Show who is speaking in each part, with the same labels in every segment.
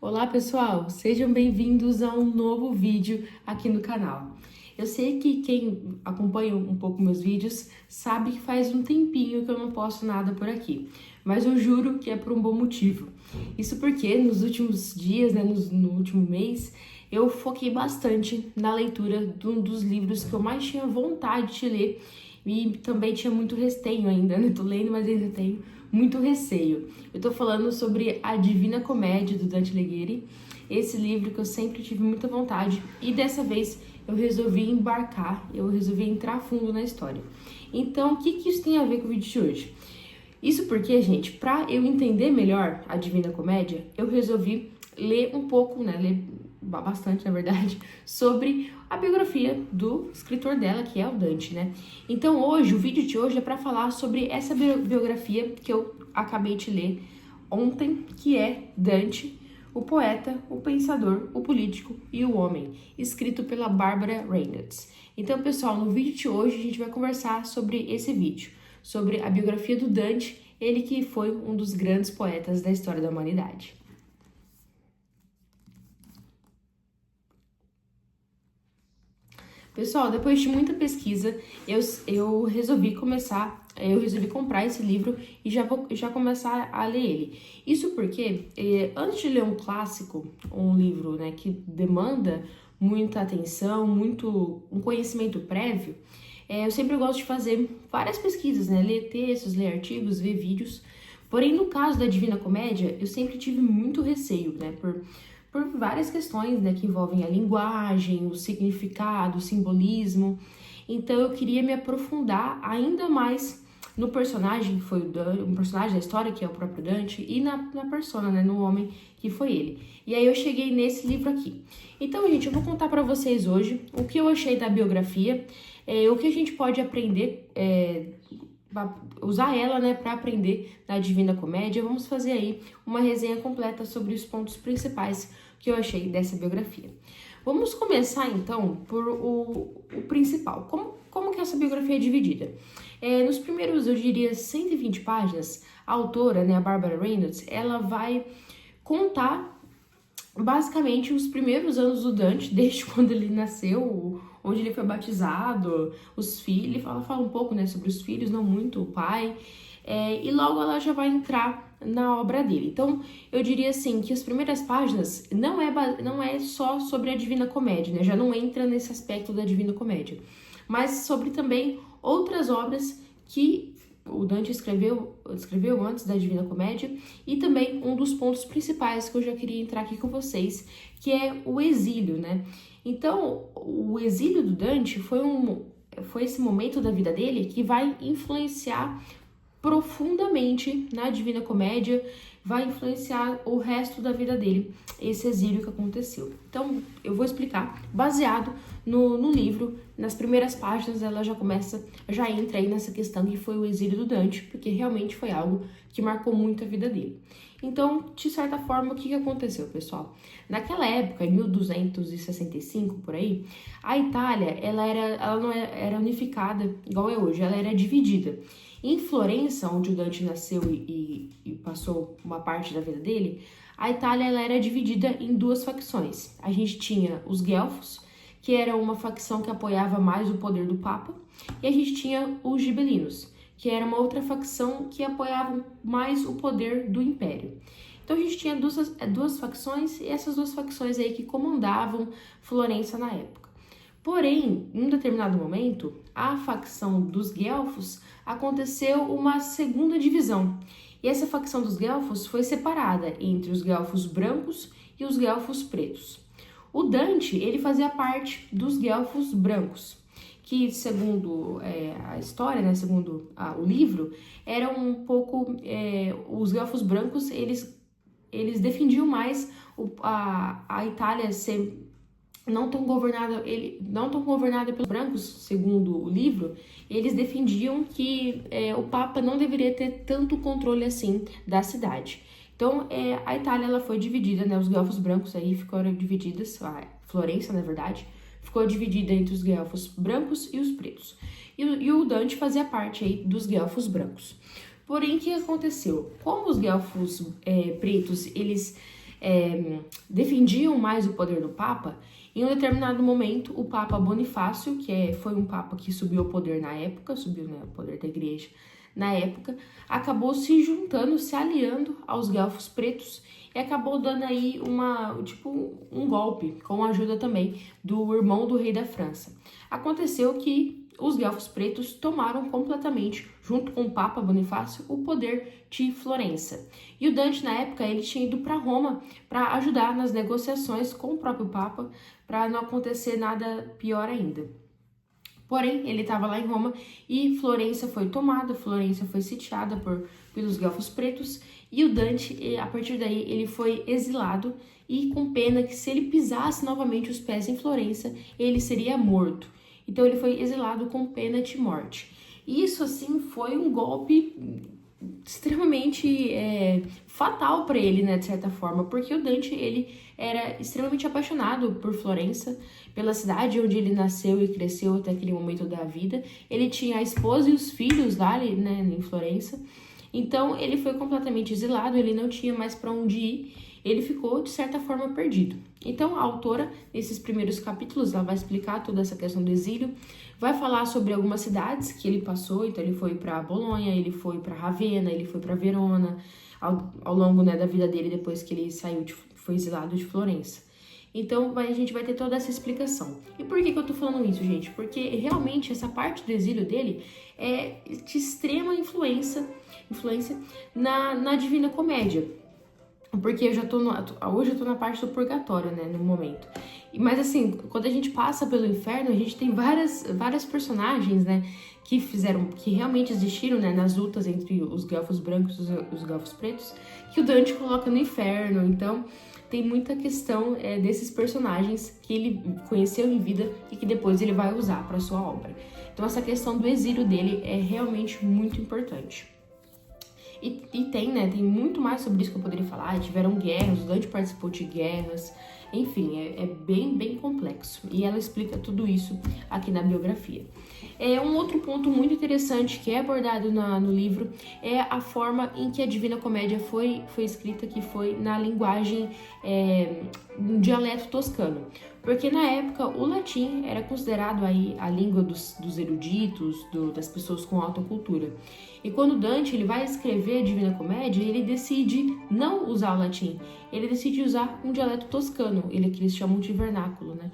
Speaker 1: Olá pessoal, sejam bem-vindos a um novo vídeo aqui no canal. Eu sei que quem acompanha um pouco meus vídeos sabe que faz um tempinho que eu não posto nada por aqui, mas eu juro que é por um bom motivo. Isso porque nos últimos dias, no último mês, eu foquei bastante na leitura de um dos livros que eu mais tinha vontade de ler e também tinha muito receio ainda, né? Tô lendo, mas ainda tenho muito receio. Eu tô falando sobre A Divina Comédia, do Dante Alighieri, esse livro que eu sempre tive muita vontade e dessa vez eu resolvi embarcar, eu resolvi entrar fundo na história. Então, o que isso tem a ver com o vídeo de hoje? Isso porque, gente, pra eu entender melhor a Divina Comédia, eu resolvi ler um pouco, né, ler bastante, na verdade, sobre a biografia do escritor dela, que é o Dante, né? Então hoje, o vídeo de hoje é para falar sobre essa biografia que eu acabei de ler ontem, que é Dante, o poeta, o pensador, o político e o homem, escrito pela Barbara Reynolds. Então, pessoal, no vídeo de hoje a gente vai conversar sobre esse vídeo, sobre a biografia do Dante, ele que foi um dos grandes poetas da história da humanidade. Pessoal, depois de muita pesquisa, eu resolvi comprar esse livro e já começar a ler ele. Isso porque, antes de ler um clássico, um livro, né, que demanda muita atenção, um conhecimento prévio, eu sempre gosto de fazer várias pesquisas, né, ler textos, ler artigos, ver vídeos. Porém, no caso da Divina Comédia, eu sempre tive muito receio, né, por várias questões, né, que envolvem a linguagem, o significado, o simbolismo. Então eu queria me aprofundar ainda mais no personagem, que foi um personagem da história, que é o próprio Dante, e na persona, né, no homem, que foi ele. E aí eu cheguei nesse livro aqui. Então, gente, eu vou contar para vocês hoje o que eu achei da biografia, o que a gente pode aprender, usar ela, né, para aprender na Divina Comédia. Vamos fazer aí uma resenha completa sobre os pontos principais que eu achei dessa biografia. Vamos começar então por o principal. Como que essa biografia é dividida? Nos primeiros, eu diria, 120 páginas, a autora, né, a Barbara Reynolds, ela vai contar basicamente os primeiros anos do Dante, desde quando ele nasceu, onde ele foi batizado, os filhos, ela fala um pouco, né, sobre os filhos, não muito, o pai, e logo ela já vai entrar na obra dele. Então, eu diria assim, que as primeiras páginas não é só sobre a Divina Comédia, né, já não entra nesse aspecto da Divina Comédia, mas sobre também outras obras que o Dante escreveu antes da Divina Comédia, e também um dos pontos principais que eu já queria entrar aqui com vocês, que é o exílio, né? Então, o exílio do Dante foi esse momento da vida dele que vai influenciar profundamente na Divina Comédia, vai influenciar o resto da vida dele, esse exílio que aconteceu. Então, eu vou explicar, baseado no livro, nas primeiras páginas ela já entra aí nessa questão que foi o exílio do Dante, porque realmente foi algo que marcou muito a vida dele. Então, de certa forma, o que aconteceu, pessoal? Naquela época, em 1265, por aí, a Itália, ela não era unificada igual é hoje, ela era dividida. Em Florença, onde o Dante nasceu e passou uma parte da vida dele, a Itália ela era dividida em duas facções. A gente tinha os guelfos, que era uma facção que apoiava mais o poder do Papa, e a gente tinha os gibelinos, que era uma outra facção que apoiava mais o poder do Império. Então a gente tinha duas facções, e essas duas facções aí que comandavam Florença na época. Porém, em um determinado momento, a facção dos guelfos aconteceu uma segunda divisão. E essa facção dos guelfos foi separada entre os guelfos brancos e os guelfos pretos. O Dante, ele fazia parte dos guelfos brancos, que segundo a história, né, segundo o livro, eram um pouco, os guelfos brancos, eles defendiam mais a Itália ser não tão governada pelos brancos, segundo o livro. Eles defendiam que o Papa não deveria ter tanto controle assim da cidade. Então, a Itália ela foi dividida, né, os guelfos brancos aí ficaram divididos, a Florença, na verdade, ficou dividida entre os guelfos brancos e os pretos. E o Dante fazia parte aí dos guelfos brancos. Porém, o que aconteceu? Como os guelfos pretos, eles defendiam mais o poder do Papa, em um determinado momento, o Papa Bonifácio, foi um Papa que subiu ao poder na época, subiu, né, ao poder da igreja na época, acabou se juntando, se aliando aos guelfos pretos e acabou dando aí um golpe, com a ajuda também do irmão do rei da França. Aconteceu que os guelfos pretos tomaram completamente, junto com o Papa Bonifácio, o poder de Florença. E o Dante, na época, ele tinha ido para Roma para ajudar nas negociações com o próprio Papa, para não acontecer nada pior ainda. Porém, ele estava lá em Roma e Florença foi tomada, Florença foi sitiada pelos guelfos pretos, e o Dante, a partir daí, ele foi exilado e com pena que se ele pisasse novamente os pés em Florença, ele seria morto. Então ele foi exilado com pena de morte. E isso, assim, foi um golpe extremamente fatal para ele, né, de certa forma, porque o Dante, ele era extremamente apaixonado por Florença, pela cidade onde ele nasceu e cresceu até aquele momento da vida. Ele tinha a esposa e os filhos lá, né, em Florença. Então ele foi completamente exilado, ele não tinha mais para onde ir, ele ficou de certa forma perdido. Então a autora, nesses primeiros capítulos, ela vai explicar toda essa questão do exílio, vai falar sobre algumas cidades que ele passou. Então ele foi para Bolonha, ele foi para Ravenna, ele foi para Verona, ao longo, né, da vida dele, depois que ele foi exilado de Florença. Então a gente vai ter toda essa explicação. E por que eu tô falando isso, gente? Porque realmente essa parte do exílio dele é de extrema influência na Divina Comédia. Porque hoje eu tô na parte do purgatório, né, no momento. Mas assim, quando a gente passa pelo inferno, a gente tem várias personagens, né, que realmente existiram, né, nas lutas entre os guelfos brancos e os guelfos pretos, que o Dante coloca no inferno. Então tem muita questão desses personagens que ele conheceu em vida e que depois ele vai usar para sua obra. Então essa questão do exílio dele é realmente muito importante. E tem muito mais sobre isso que eu poderia falar. Tiveram guerras, o Dante participou de guerras, enfim, é bem complexo. E ela explica tudo isso aqui na biografia. Um outro ponto muito interessante que é abordado no livro é a forma em que a Divina Comédia foi escrita, que foi na linguagem, um dialeto toscano. Porque na época o latim era considerado aí a língua dos eruditos, das pessoas com alta cultura. E quando Dante ele vai escrever a Divina Comédia, ele decide não usar o latim, ele decide usar um dialeto toscano, que eles chamam de vernáculo, né?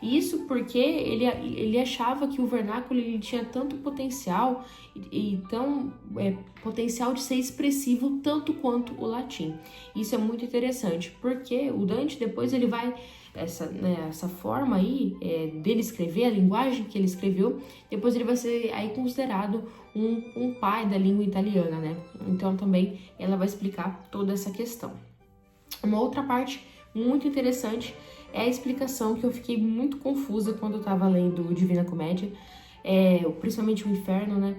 Speaker 1: E isso porque ele achava que o vernáculo ele tinha tanto potencial, potencial de ser expressivo tanto quanto o latim. Isso é muito interessante, porque o Dante depois ele vai essa forma aí dele escrever, a linguagem que ele escreveu, depois ele vai ser aí considerado um pai da língua italiana, né? Então também ela vai explicar toda essa questão. Uma outra parte muito interessante é a explicação que eu fiquei muito confusa quando eu estava lendo Divina Comédia, principalmente o inferno, né?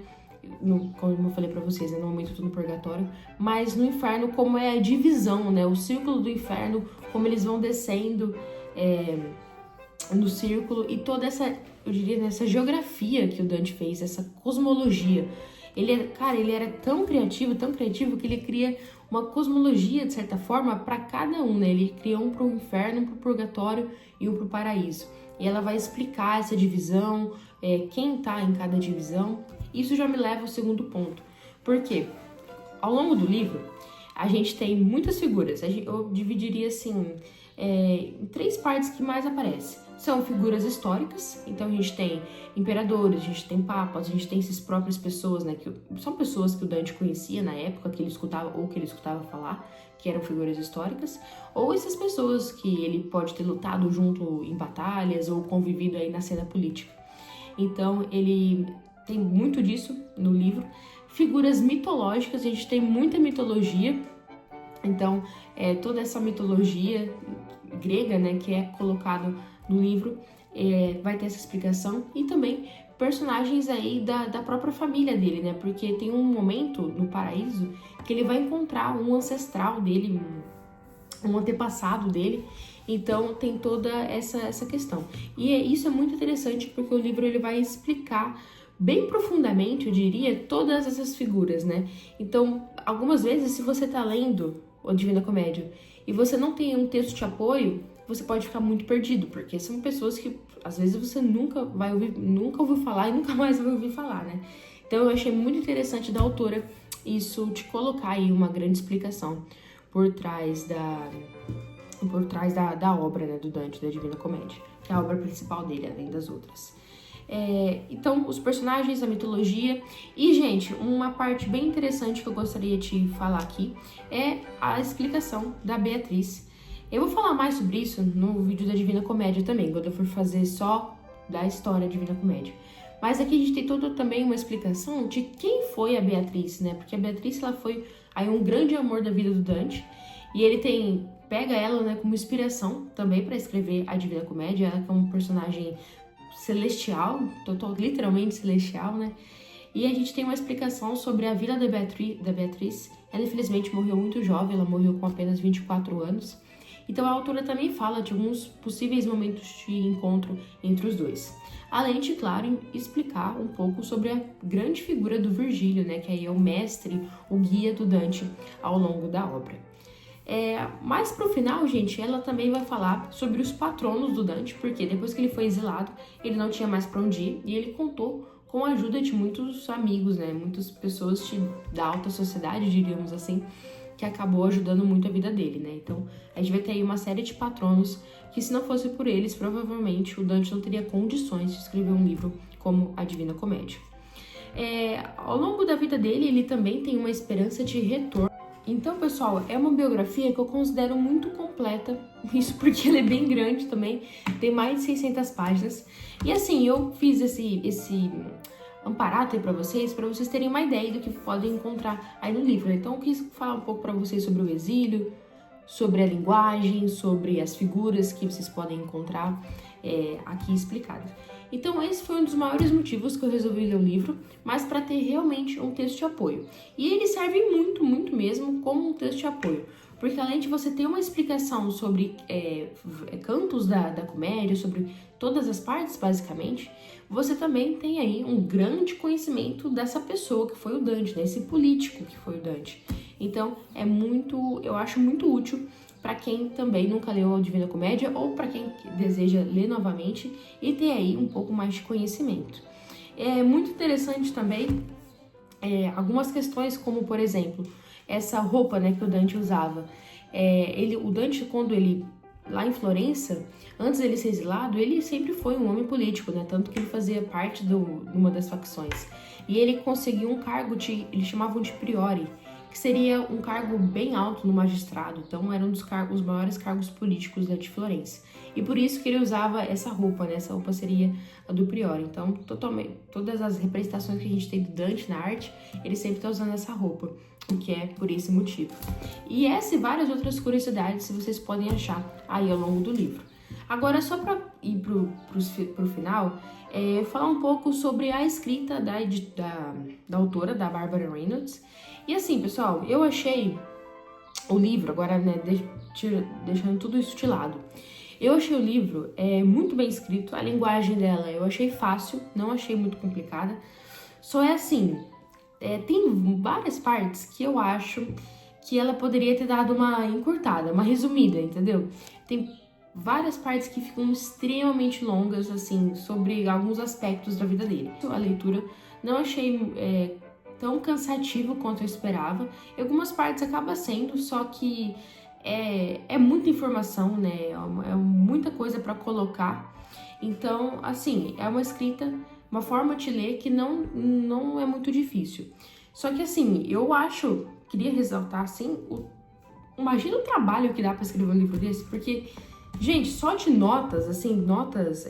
Speaker 1: Como eu falei pra vocês, no momento eu tô no purgatório, mas no inferno como é a divisão, né? O círculo do inferno, como eles vão descendo no círculo, e toda essa, eu diria, essa geografia que o Dante fez, essa cosmologia. Ele era tão criativo que ele cria uma cosmologia, de certa forma, para cada um, né? Ele cria um para o inferno, um para o purgatório e um para o paraíso. E ela vai explicar essa divisão, quem tá em cada divisão. Isso já me leva ao segundo ponto. Porque ao longo do livro, a gente tem muitas figuras. Eu dividiria assim em 3 partes que mais aparecem. São figuras históricas, então a gente tem imperadores, a gente tem papas, a gente tem essas próprias pessoas, né, que são pessoas que o Dante conhecia na época, que ele escutava falar, que eram figuras históricas, ou essas pessoas que ele pode ter lutado junto em batalhas ou convivido aí na cena política. Então ele tem muito disso no livro. Figuras mitológicas, a gente tem muita mitologia. Então, toda essa mitologia grega, né, que é colocado no livro, vai ter essa explicação. E também personagens aí da própria família dele, né, porque tem um momento no paraíso que ele vai encontrar um ancestral dele, um antepassado dele. Então, tem toda essa questão. E isso é muito interessante porque o livro ele vai explicar bem profundamente, eu diria, todas essas figuras, né? Então, algumas vezes, se você tá lendo a Divina Comédia e você não tem um texto de apoio, você pode ficar muito perdido, porque são pessoas que às vezes você nunca ouviu falar e nunca mais vai ouvir falar, né? Então eu achei muito interessante da autora isso te colocar aí uma grande explicação por trás da obra, né, do Dante, da Divina Comédia, que é a obra principal dele, além das outras. Então, os personagens, a mitologia e, gente, uma parte bem interessante que eu gostaria de falar aqui é a explicação da Beatriz. Eu vou falar mais sobre isso no vídeo da Divina Comédia também, quando eu for fazer só da história da Divina Comédia. Mas aqui a gente tem toda também uma explicação de quem foi a Beatriz, né? Porque a Beatriz, ela foi aí um grande amor da vida do Dante, e ele pega ela, né, como inspiração também para escrever a Divina Comédia. Ela é um personagem celestial, literalmente celestial, né? E a gente tem uma explicação sobre a vida da Beatriz. Ela infelizmente morreu muito jovem, ela morreu com apenas 24 anos. Então a autora também fala de alguns possíveis momentos de encontro entre os dois. Além de, claro, explicar um pouco sobre a grande figura do Virgílio, né? Que aí é o mestre, o guia do Dante ao longo da obra. Mas pro final, gente, ela também vai falar sobre os patronos do Dante, porque depois que ele foi exilado, ele não tinha mais para onde ir, e ele contou com a ajuda de muitos amigos, né, muitas pessoas da alta sociedade, diríamos assim, que acabou ajudando muito a vida dele, né. Então, a gente vai ter aí uma série de patronos que, se não fosse por eles, provavelmente o Dante não teria condições de escrever um livro como a Divina Comédia. Ao longo da vida dele, ele também tem uma esperança de retorno. Então, pessoal, é uma biografia que eu considero muito completa, isso porque ela é bem grande também, tem mais de 600 páginas. E assim, eu fiz esse amparato aí pra vocês terem uma ideia do que podem encontrar aí no livro. Então, eu quis falar um pouco pra vocês sobre o exílio, sobre a linguagem, sobre as figuras que vocês podem encontrar aqui explicadas. Então, esse foi um dos maiores motivos que eu resolvi ler o livro, mas para ter realmente um texto de apoio. E ele serve muito, muito mesmo como um texto de apoio, porque além de você ter uma explicação sobre cantos da comédia, sobre todas as partes, basicamente, você também tem aí um grande conhecimento dessa pessoa que foi o Dante, né? Esse político que foi o Dante. Então, eu acho muito útil para quem também nunca leu a Divina Comédia ou para quem deseja ler novamente e ter aí um pouco mais de conhecimento. É muito interessante também algumas questões, como por exemplo, essa roupa, né, que o Dante usava. O Dante, quando ele, lá em Florença, antes dele ser exilado, ele sempre foi um homem político, né, tanto que ele fazia parte de uma das facções. E ele conseguiu um cargo, eles chamavam de priori, que seria um cargo bem alto no magistrado, então era um dos maiores cargos políticos de Florença. E por isso que ele usava essa roupa, né? Essa roupa seria a do prior. Então, todas as representações que a gente tem do Dante na arte, ele sempre está usando essa roupa, o que é por esse motivo. E essa e várias outras curiosidades vocês podem achar aí ao longo do livro. Agora, só para ir pro final, falar um pouco sobre a escrita da autora, da Barbara Reynolds. E assim, pessoal, eu achei o livro, agora, né, deixando tudo isso de lado, eu achei o livro muito bem escrito, a linguagem dela eu achei fácil, não achei muito complicada, só assim, tem várias partes que eu acho que ela poderia ter dado uma encurtada, uma resumida, entendeu? Tem várias partes que ficam extremamente longas, assim, sobre alguns aspectos da vida dele. A leitura não achei tão cansativo quanto eu esperava. Em algumas partes acaba sendo, só que é muita informação, né? É muita coisa para colocar. Então, assim, é uma escrita, uma forma de ler que não é muito difícil. Só que, assim, queria ressaltar, assim, imagina o trabalho que dá para escrever um livro desse, porque, gente, só de notas, assim, notas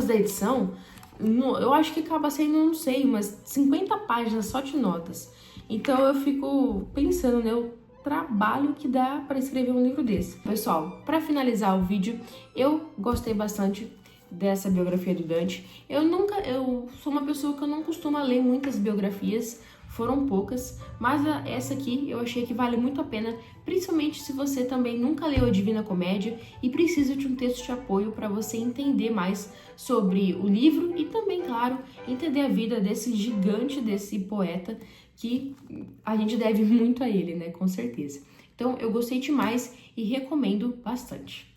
Speaker 1: da edição, eu acho que acaba sendo, não sei, umas 50 páginas só de notas. Então eu fico pensando, né, o trabalho que dá para escrever um livro desse. Pessoal, para finalizar o vídeo, eu gostei bastante dessa biografia do Dante. Eu sou uma pessoa que eu não costumo ler muitas biografias, foram poucas, mas essa aqui eu achei que vale muito a pena, principalmente se você também nunca leu a Divina Comédia e precisa de um texto de apoio para você entender mais sobre o livro e também, claro, entender a vida desse gigante, desse poeta, que a gente deve muito a ele, né, com certeza. Então, Então, eu gostei demais e recomendo bastante.